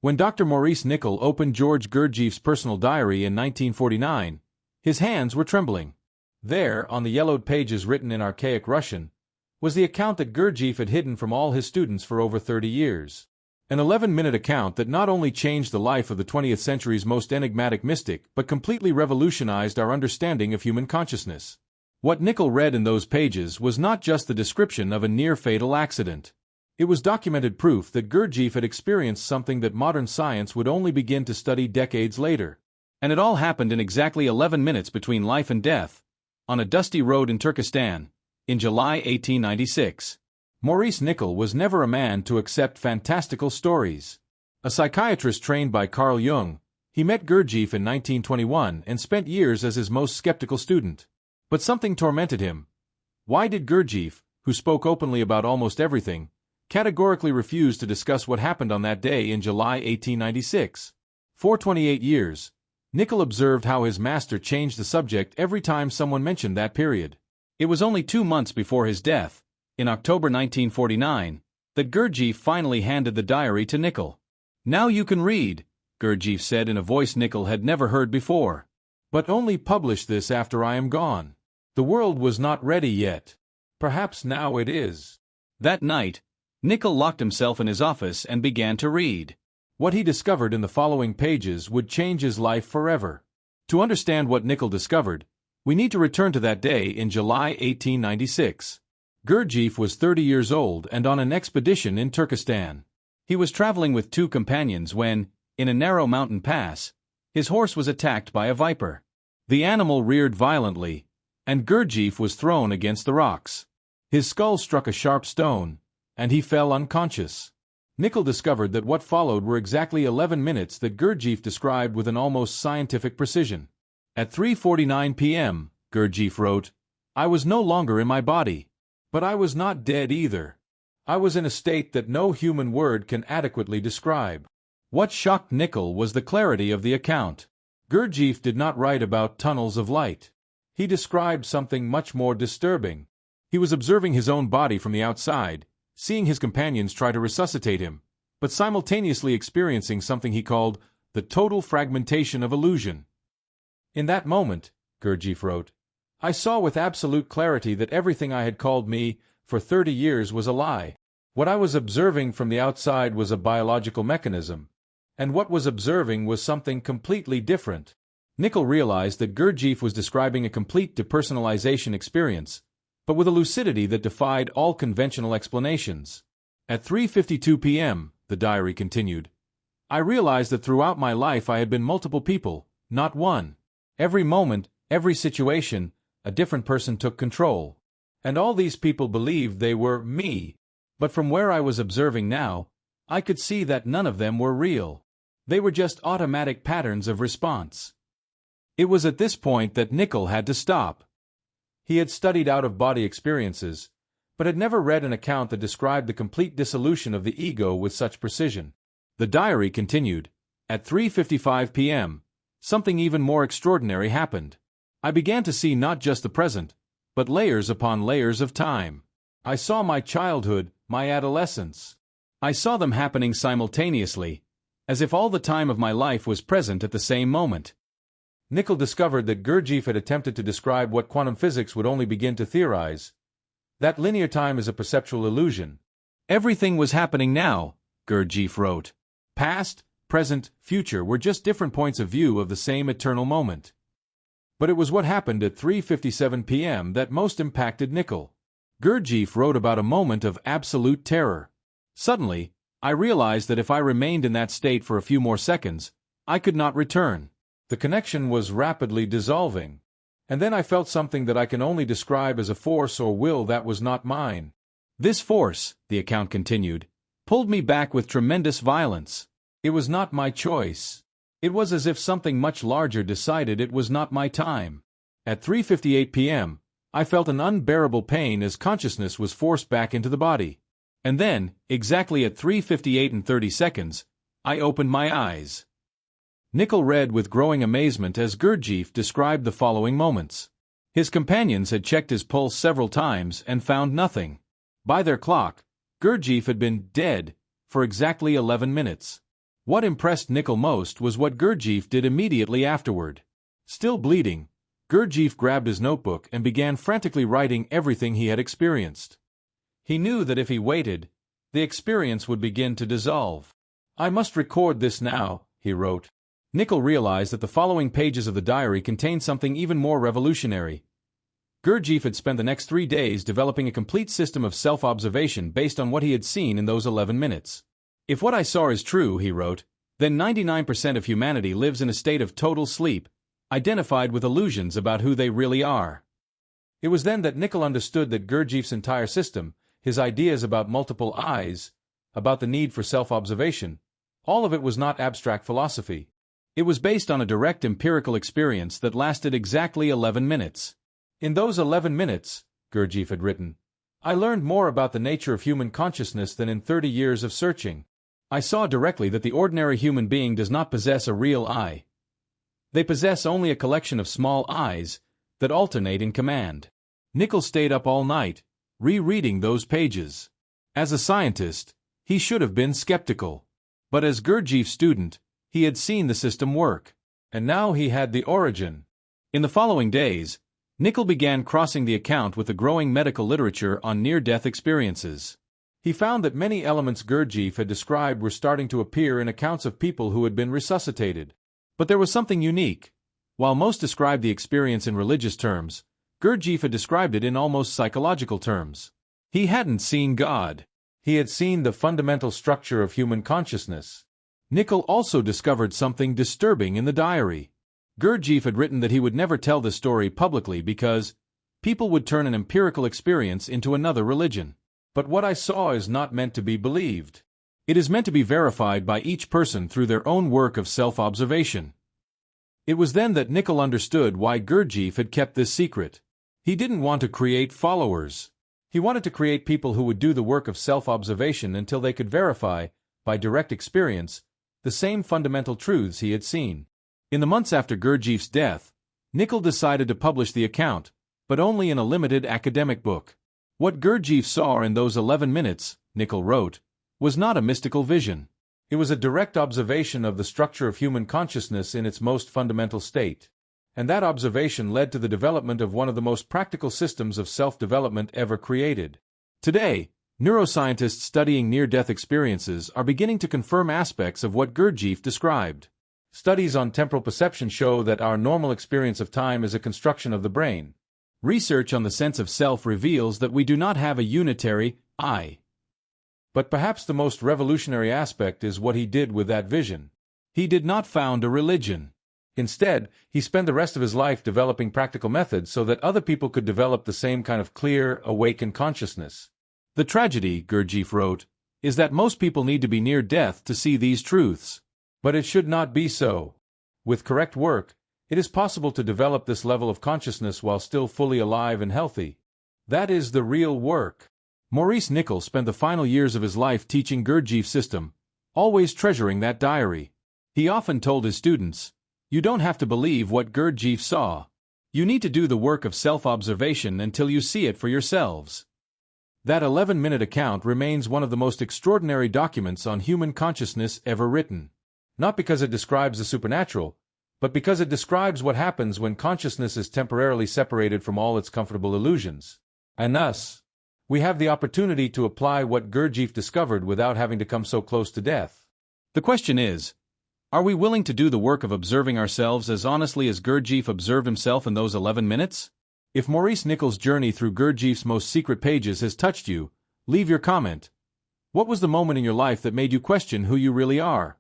When Dr. Maurice Nicoll opened George Gurdjieff's personal diary in 1949, his hands were trembling. There, on the yellowed pages written in archaic Russian, was the account that Gurdjieff had hidden from all his students for over 30 years. An 11-minute account that not only changed the life of the 20th century's most enigmatic mystic but completely revolutionized our understanding of human consciousness. What Nicoll read in those pages was not just the description of a near-fatal accident. It was documented proof that Gurdjieff had experienced something that modern science would only begin to study decades later. And it all happened in exactly 11 minutes between life and death, on a dusty road in Turkystan, in July 1896. Maurice Nicoll was never a man to accept fantastical stories. A psychiatrist trained by Carl Jung, he met Gurdjieff in 1921 and spent years as his most skeptical student. But something tormented him. Why did Gurdjieff, who spoke openly about almost everything, categorically refuse to discuss what happened on that day in July 1896? For 28 years, Nicoll observed how his master changed the subject every time someone mentioned that period. It was only 2 months before his death, in October 1949, that Gurdjieff finally handed the diary to Nicoll. "Now you can read," Gurdjieff said in a voice Nicoll had never heard before. "But only publish this after I am gone. The world was not ready yet. Perhaps now it is." That night, Nicoll locked himself in his office and began to read. What he discovered in the following pages would change his life forever. To understand what Nicoll discovered, we need to return to that day in July 1896. Gurdjieff was 30 years old and on an expedition in Turkystan. He was traveling with 2 companions when, in a narrow mountain pass, his horse was attacked by a viper. The animal reared violently, and Gurdjieff was thrown against the rocks. His skull struck a sharp stone, and he fell unconscious. Nicoll discovered that what followed were exactly 11 minutes that Gurdjieff described with an almost scientific precision. At 3:49 p.m., Gurdjieff wrote, "I was no longer in my body. But I was not dead either. I was in a state that no human word can adequately describe." What shocked Nicoll was the clarity of the account. Gurdjieff did not write about tunnels of light. He described something much more disturbing. He was observing his own body from the outside, seeing his companions try to resuscitate him, but simultaneously experiencing something he called the total fragmentation of illusion. "In that moment," Gurdjieff wrote, "I saw with absolute clarity that everything I had called me for 30 years was a lie. What I was observing from the outside was a biological mechanism, and what was observing was something completely different." Nicoll realized that Gurdjieff was describing a complete depersonalization experience, but with a lucidity that defied all conventional explanations. At 3:52 p.m., the diary continued, "I realized that throughout my life I had been multiple people, not one. Every moment, every situation, a different person took control. And all these people believed they were me. But from where I was observing now, I could see that none of them were real. They were just automatic patterns of response." It was at this point that Nicoll had to stop. He had studied out-of-body experiences, but had never read an account that described the complete dissolution of the ego with such precision. The diary continued, "At 3:55 p.m., something even more extraordinary happened. I began to see not just the present, but layers upon layers of time. I saw my childhood, my adolescence. I saw them happening simultaneously, as if all the time of my life was present at the same moment." Nicoll discovered that Gurdjieff had attempted to describe what quantum physics would only begin to theorize. That linear time is a perceptual illusion. "Everything was happening now," Gurdjieff wrote. "Past, present, future were just different points of view of the same eternal moment." But it was what happened at 3:57 p.m. that most impacted Nicoll. Gurdjieff wrote about a moment of absolute terror. "Suddenly, I realized that if I remained in that state for a few more seconds, I could not return. The connection was rapidly dissolving. And then I felt something that I can only describe as a force or will that was not mine. This force," the account continued, "pulled me back with tremendous violence. It was not my choice. It was as if something much larger decided it was not my time. At 3:58 p.m., I felt an unbearable pain as consciousness was forced back into the body. And then, exactly at 3:58 and 30 seconds, I opened my eyes." Nicoll read with growing amazement as Gurdjieff described the following moments. His companions had checked his pulse several times and found nothing. By their clock, Gurdjieff had been dead for exactly 11 minutes. What impressed Nickel most was what Gurdjieff did immediately afterward. Still bleeding, Gurdjieff grabbed his notebook and began frantically writing everything he had experienced. He knew that if he waited, the experience would begin to dissolve. "I must record this now," he wrote. Nickel realized that the following pages of the diary contained something even more revolutionary. Gurdjieff had spent the next 3 days developing a complete system of self-observation based on what he had seen in those 11 minutes. "If what I saw is true," he wrote, "then 99% of humanity lives in a state of total sleep, identified with illusions about who they really are." It was then that Nickel understood that Gurdjieff's entire system, his ideas about multiple eyes, about the need for self-observation, all of it was not abstract philosophy. It was based on a direct empirical experience that lasted exactly 11 minutes. "In those 11 minutes," Gurdjieff had written, "I learned more about the nature of human consciousness than in 30 years of searching. I saw directly that the ordinary human being does not possess a real eye. They possess only a collection of small eyes that alternate in command." Nickel stayed up all night, rereading those pages. As a scientist, he should have been skeptical. But as Gurdjieff's student, he had seen the system work. And now he had the origin. In the following days, Nickel began crossing the account with the growing medical literature on near-death experiences. He found that many elements Gurdjieff had described were starting to appear in accounts of people who had been resuscitated. But there was something unique. While most described the experience in religious terms, Gurdjieff had described it in almost psychological terms. He hadn't seen God. He had seen the fundamental structure of human consciousness. Nickel also discovered something disturbing in the diary. Gurdjieff had written that he would never tell the story publicly because people would turn an empirical experience into another religion. "But what I saw is not meant to be believed. It is meant to be verified by each person through their own work of self-observation." It was then that Nickel understood why Gurdjieff had kept this secret. He didn't want to create followers. He wanted to create people who would do the work of self-observation until they could verify, by direct experience, the same fundamental truths he had seen. In the months after Gurdjieff's death, Nickel decided to publish the account, but only in a limited academic book. What Gurdjieff saw in those 11 minutes, Nickel wrote, was not a mystical vision. It was a direct observation of the structure of human consciousness in its most fundamental state. And that observation led to the development of one of the most practical systems of self-development ever created. Today, neuroscientists studying near-death experiences are beginning to confirm aspects of what Gurdjieff described. Studies on temporal perception show that our normal experience of time is a construction of the brain. Research on the sense of self reveals that we do not have a unitary I. But perhaps the most revolutionary aspect is what he did with that vision. He did not found a religion. Instead, he spent the rest of his life developing practical methods so that other people could develop the same kind of clear, awakened consciousness. "The tragedy," Gurdjieff wrote, "is that most people need to be near death to see these truths. But it should not be so. With correct work, it is possible to develop this level of consciousness while still fully alive and healthy. That is the real work." Maurice Nickel spent the final years of his life teaching Gurdjieff's system, always treasuring that diary. He often told his students, "You don't have to believe what Gurdjieff saw. You need to do the work of self-observation until you see it for yourselves." That 11-minute account remains one of the most extraordinary documents on human consciousness ever written. Not because it describes the supernatural, but because it describes what happens when consciousness is temporarily separated from all its comfortable illusions. And thus, we have the opportunity to apply what Gurdjieff discovered without having to come so close to death. The question is, are we willing to do the work of observing ourselves as honestly as Gurdjieff observed himself in those 11 minutes? If Maurice Nickel's journey through Gurdjieff's most secret pages has touched you, leave your comment. What was the moment in your life that made you question who you really are?